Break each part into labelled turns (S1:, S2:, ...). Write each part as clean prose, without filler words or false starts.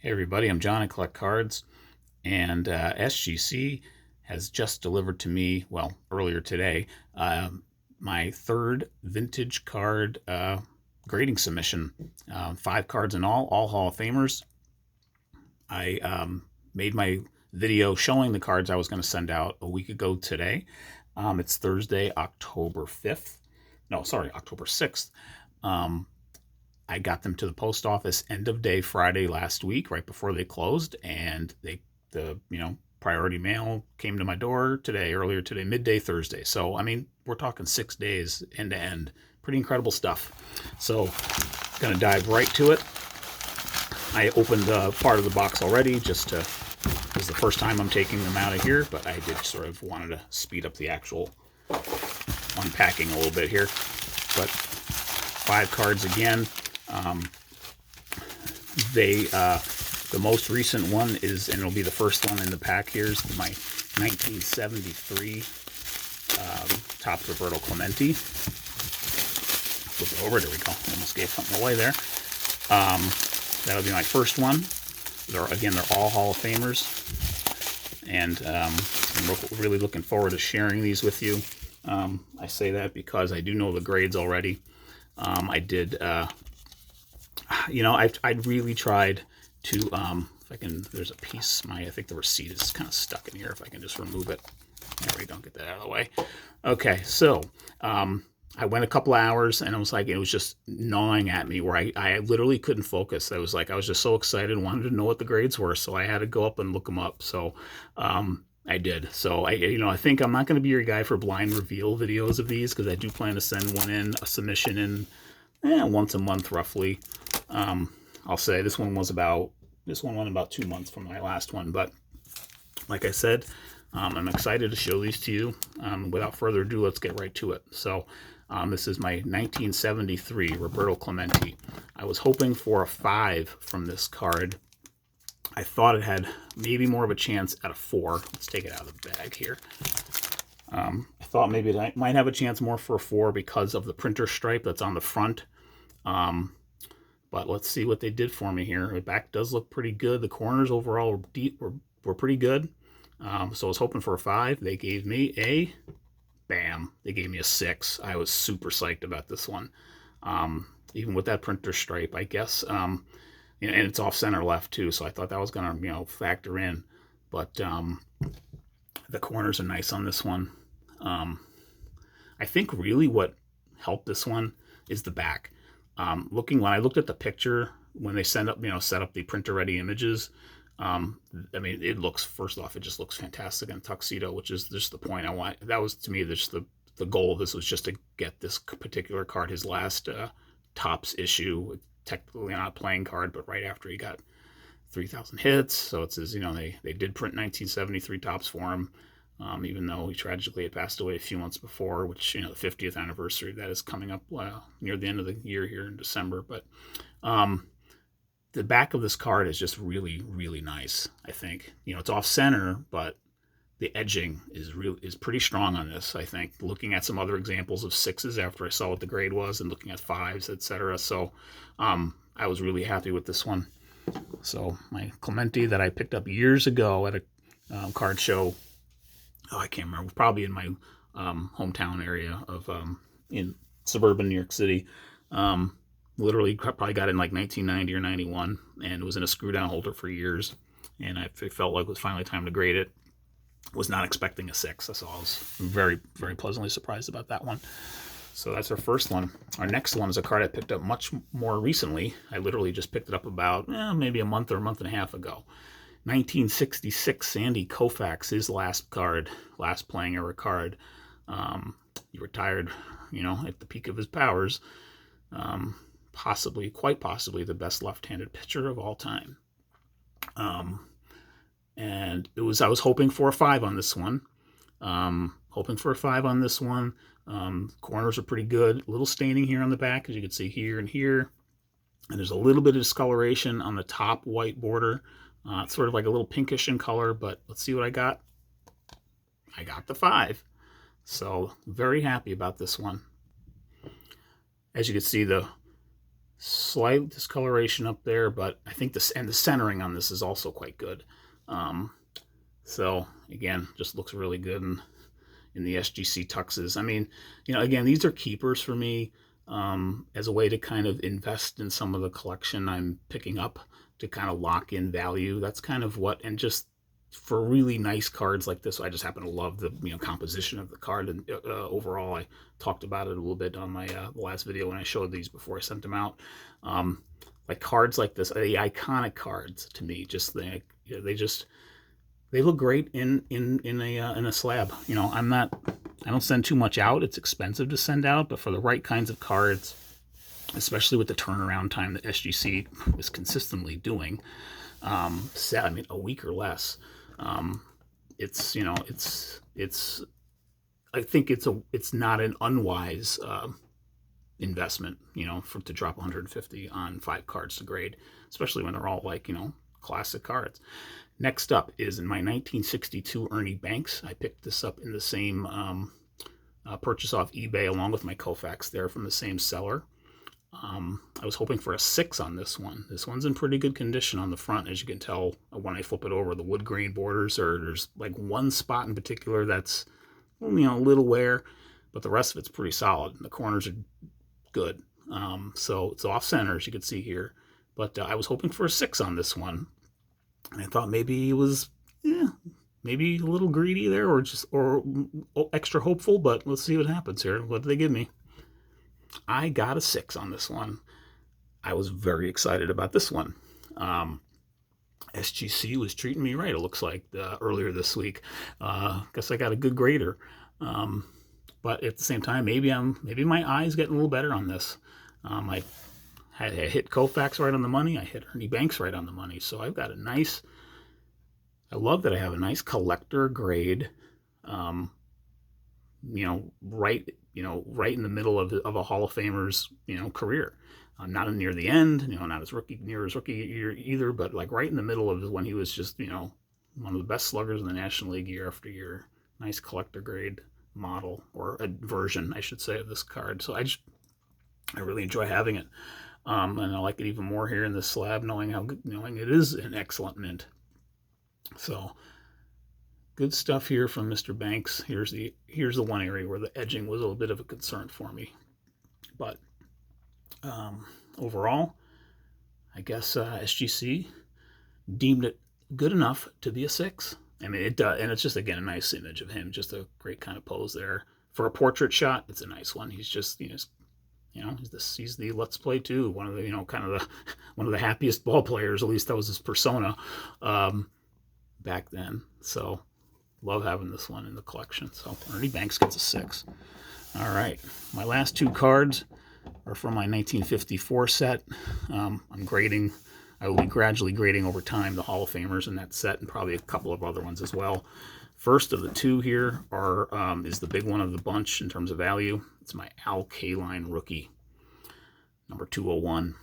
S1: Hey everybody, I'm John. I collect cards, and SGC has just delivered to me, well, earlier today, my third vintage card grading submission. 5 cards in all Hall of Famers. I made my video showing the cards I was going to send out a week ago today. It's Thursday, October 5th. No, sorry, October 6th. I got them to the post office end of day Friday last week, right before they closed, and the priority mail came to my door earlier today, midday Thursday. So I mean, we're talking 6 days end to end. Pretty incredible stuff. So gonna dive right to it. I opened part of the box already, just to, this is the first time I'm taking them out of here, but I did sort of wanted to speed up the actual unpacking a little bit here. But 5 cards again. The most recent one is, and it'll be the first one in the pack here, is my 1973 Topps Roberto Clementi. Flip it over, there we go. Almost gave something away there. That'll be my first one. They're all Hall of Famers, and I'm really looking forward to sharing these with you. I say that because I do know the grades already. I did. I really tried to, if I can, there's a piece, I think the receipt is kind of stuck in here. If I can just remove it. There we go, get that out of the way. Okay, so I went a couple hours, and it was just gnawing at me where I literally couldn't focus. I was just so excited, wanted to know what the grades were, so I had to go up and look them up. So I did. So I think I'm not going to be your guy for blind reveal videos of these, because I do plan to send one in, a submission in, once a month roughly. I'll say this one went about 2 months from my last one, but like I said, I'm excited to show these to you. Without further ado, let's get right to it. So this is my 1973 Roberto Clementi. I was hoping for a 5 from this card. I thought it had maybe more of a chance at a 4. Let's take it out of the bag here. I thought maybe it might have a chance more for a 4 because of the printer stripe that's on the front. But let's see what they did for me here. The back does look pretty good. The corners overall were pretty good. So I was hoping for a 5. They gave me a, bam, they gave me a 6. I was super psyched about this one. Even with that printer stripe, I guess. And it's off center left too, so I thought that was gonna, factor in. But the corners are nice on this one. I think really what helped this one is the back. When I looked at the picture, when they set up the printer ready images, it looks, first off, it just looks fantastic in tuxedo, which is just the point I want. That was, to me, just the goal of this was just to get this particular card, his last Topps issue, technically not a playing card, but right after he got 3,000 hits. So it's his, they did print 1973 Topps for him. Even though he tragically had passed away a few months before, which, the 50th anniversary, that is coming up near the end of the year here in December. But the back of this card is just really, really nice, I think. It's off center, but the edging is pretty strong on this, I think. Looking at some other examples of 6s after I saw what the grade was, and looking at 5s, etc. So I was really happy with this one. So my Clementi that I picked up years ago at a card show, I can't remember, probably in my hometown area of in suburban New York City. Literally probably got it in like 1990 or 91, and it was in a screw down holder for years, and I felt like it was finally time to grade it. Was not expecting a 6, so I was very, very pleasantly surprised about that one. So that's our first one. Our next one is a card I picked up much more recently. I literally just picked it up about maybe a month or a month and a half ago. 1966 Sandy Koufax, his last playing era card. He retired, at the peak of his powers. Quite possibly the best left-handed pitcher of all time. And I was hoping for a 5 on this one. Corners are pretty good. A little staining here on the back, as you can see here and here. And there's a little bit of discoloration on the top white border. It's sort of like a little pinkish in color, but let's see what I got. I got the 5. So very happy about this one. As you can see, the Slight discoloration up there, but I think this, and the centering on this is also quite good. So again, just looks really good in the SGC tuxes. I mean, again, these are keepers for me, as a way to kind of invest in some of the collection I'm picking up to kind of lock in value. That's kind of what, and just for really nice cards like this, I just happen to love the composition of the card, and overall, I talked about it a little bit on my last video when I showed these before I sent them out. Like cards like this, the iconic cards to me, just they look great in a slab. I don't send too much out. It's expensive to send out, but for the right kinds of cards, especially with the turnaround time that SGC is consistently doing, a week or less. It's I think it's not an unwise investment, to drop 150 on 5 cards to grade, especially when they're all like, classic cards. Next up is in my 1962 Ernie Banks. I picked this up in the same purchase off eBay along with my Koufax there from the same seller. I was hoping for a 6 on this one. This one's in pretty good condition on the front, as you can tell when I flip it over. The wood grain borders, there's like one spot in particular that's a little wear, but the rest of it's pretty solid. The corners are good. So it's off center, as you can see here. But I was hoping for a 6 on this one. And I thought maybe it was, maybe a little greedy there, or extra hopeful, but let's see what happens here. What did they give me? I got a 6 on this one. I was very excited about this one. SGC was treating me right, it looks like, earlier this week. Guess I got a good grader. But at the same time, maybe my eye's getting a little better on this. I hit Koufax right on the money. I hit Ernie Banks right on the money. So I've got I love that I have a nice collector grade, right in the middle of a Hall of Famer's, career. Not near the end, not near his rookie year either, but like right in the middle of when he was just, one of the best sluggers in the National League year after year. Nice collector grade model, or a version, I should say, of this card. So I really enjoy having it. And I like it even more here in this slab, knowing it is an excellent mint. So good stuff here from Mr. Banks. Here's the one area where the edging was a little bit of a concern for me, but overall, I guess SGC deemed it good enough to be a 6. I mean, it does, and it's just, again, a nice image of him. Just a great kind of pose there for a portrait shot. It's a nice one. He's just, he's the Let's Play 2, one of the, one of the happiest ball players. At least that was his persona back then. So love having this one in the collection. So Ernie Banks gets a 6. All right, my last 2 cards are from my 1954 set. I'm grading. I will be gradually grading over time the Hall of Famers in that set, and probably a couple of other ones as well. First of the 2 here is the big one of the bunch in terms of value. It's my Kaline rookie, number 201.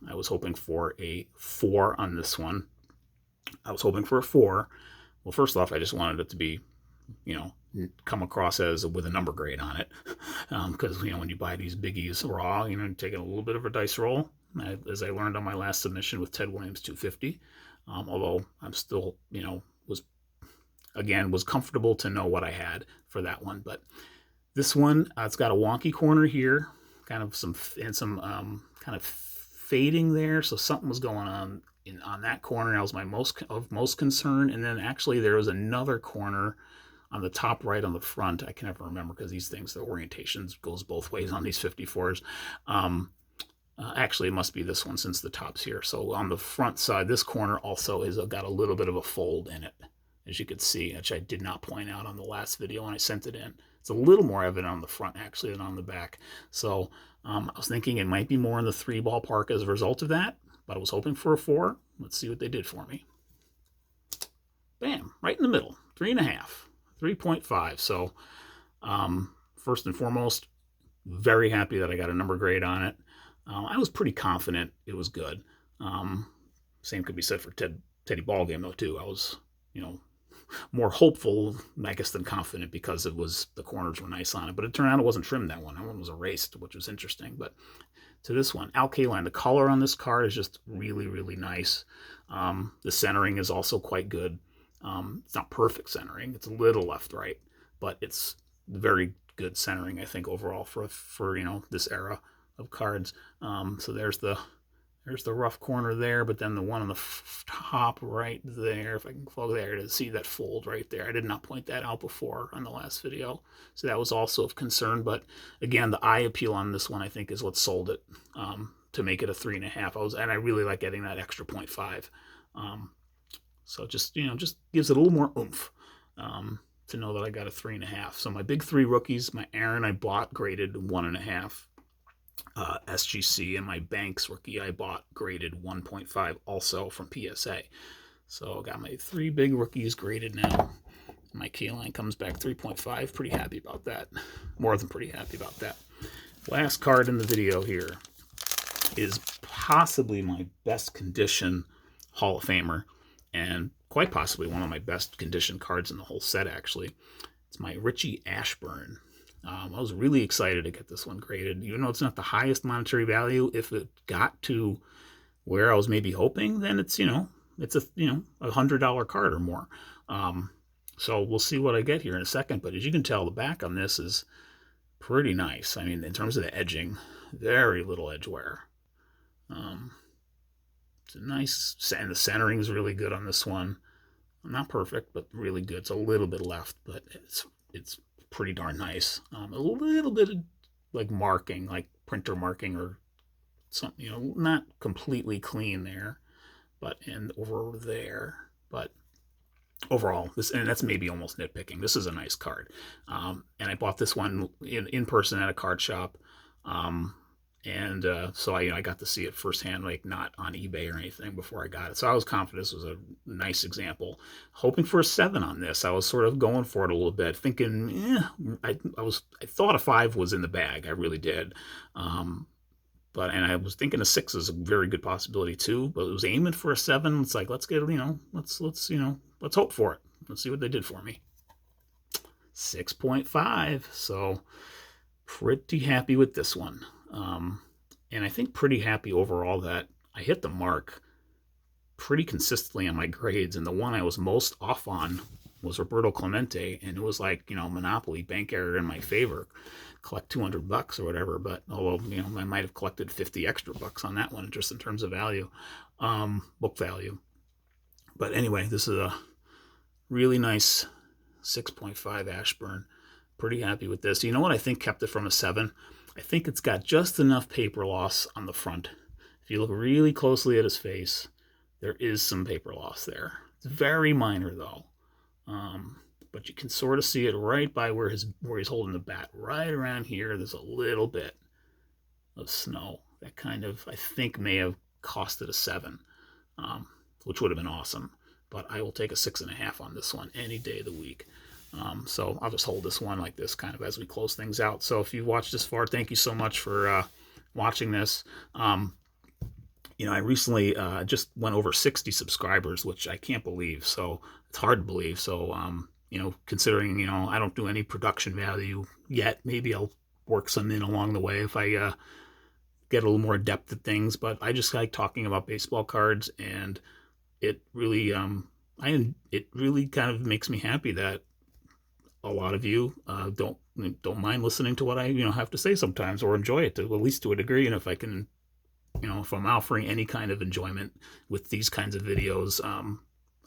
S1: I was hoping for a 4 on this one. I was hoping for a 4. Well, first off, I just wanted it to be, come across as with a number grade on it, because when you buy these biggies raw, taking a little bit of a dice roll, as I learned on my last submission with Ted Williams 250. Although I'm still, was comfortable to know what I had for that one. But this one, it's got a wonky corner here, kind of some kind of fading there. So something was going on on that corner. That was my most concern. And then actually there was another corner on the top right on the front. I can never remember because these things, the orientations goes both ways on these 54s. Actually, it must be this one since the top's here. So on the front side, this corner also has got a little bit of a fold in it, as you could see, which I did not point out on the last video when I sent it in. It's a little more evident on the front, actually, than on the back. So I was thinking it might be more in the 3 ballpark as a result of that, but I was hoping for a 4. Let's see what they did for me. Bam, right in the middle, 3.5, 3.5. So first and foremost, very happy that I got a number grade on it. I was pretty confident it was good. Same could be said for Teddy Ballgame, though, too. I was, more hopeful, I guess, than confident, because the corners were nice on it. But it turned out it wasn't trimmed, that one. That one was erased, which was interesting. But to this one. Kaline. The color on this card is just really, really nice. The centering is also quite good. It's not perfect centering. It's a little left-right, but it's very good centering, I think, overall for this era of cards. So there's the rough corner there, but then the one on the top right there, if I can go there to see that fold right there. I did not point that out before on the last video, so that was also of concern. But again, the eye appeal on this one, I think, is what sold it to make it a 3.5. And I really like getting that extra 0.5. So just gives it a little more oomph to know that I got a 3.5. So my big three rookies, my Aaron I bought graded 1.5. SGC, and my Banks rookie I bought graded 1.5 also from PSA. So I got my three big rookies graded now. My Kaline comes back 3.5. Pretty happy about that. More than pretty happy about that. Last card in the video here is possibly my best condition Hall of Famer, and quite possibly one of my best condition cards in the whole set, actually. It's my Richie Ashburn. I was really excited to get this one graded. Even though it's not the highest monetary value, if it got to where I was maybe hoping, then it's, it's a $100 card or more. So we'll see what I get here in a second. But as you can tell, the back on this is pretty nice. I mean, in terms of the edging, very little edge wear. It's a nice, and the centering is really good on this one. Not perfect, but really good. It's a little bit left, but it's pretty darn nice. A little bit of like marking, like printer marking or something, not completely clean there, but and over there. But overall, and that's maybe almost nitpicking. This is a nice card, and I bought this one in person at a card shop, so I got to see it firsthand, like not on eBay or anything before I got it. So I was confident this was a nice example. Hoping for a 7 on this. I was sort of going for it a little bit, thinking, I thought a 5 was in the bag. I really did. And I was thinking a 6 is a very good possibility too. But it was aiming for a 7. It's like, let's get, let's hope for it. Let's see what they did for me. 6.5. So pretty happy with this one. And I think pretty happy overall that I hit the mark pretty consistently on my grades. And the one I was most off on was Roberto Clementi. And it was like, Monopoly, bank error in my favor. Collect $200 or whatever. But although, I might have collected 50 extra bucks on that one just in terms of value, book value. But anyway, this is a really nice 6.5 Ashburn. Pretty happy with this. You know what I think kept it from a 7? I think it's got just enough paper loss on the front. If you look really closely at his face, there is some paper loss there. It's very minor though, but you can sort of see it right by where he's holding the bat. Right around here, there's a little bit of snow that kind of, I think, may have cost it a 7, which would have been awesome. But I will take a 6.5 on this one any day of the week. So I'll just hold this one like this kind of as we close things out. So if you've watched this far, thank you so much for watching this. I recently just went over 60 subscribers, which I can't believe. So it's hard to believe. So, considering, I don't do any production value yet, maybe I'll work some in along the way if I get a little more adept at things. But I just like talking about baseball cards, and it really, it really kind of makes me happy that a lot of you don't mind listening to what I have to say sometimes, or enjoy it at least to a degree. And if I can, if I'm offering any kind of enjoyment with these kinds of videos,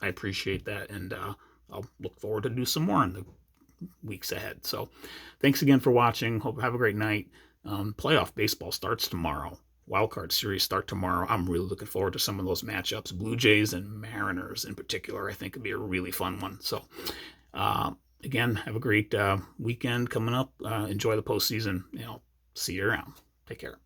S1: I appreciate that, and I'll look forward to do some more in the weeks ahead. So thanks again for watching. Hope have a great night. Playoff baseball starts tomorrow. Wildcard series start tomorrow. I'm really looking forward to some of those matchups. Blue Jays and Mariners in particular, I think would be a really fun one. So again, have a great weekend coming up. Enjoy the postseason. See you around. Take care.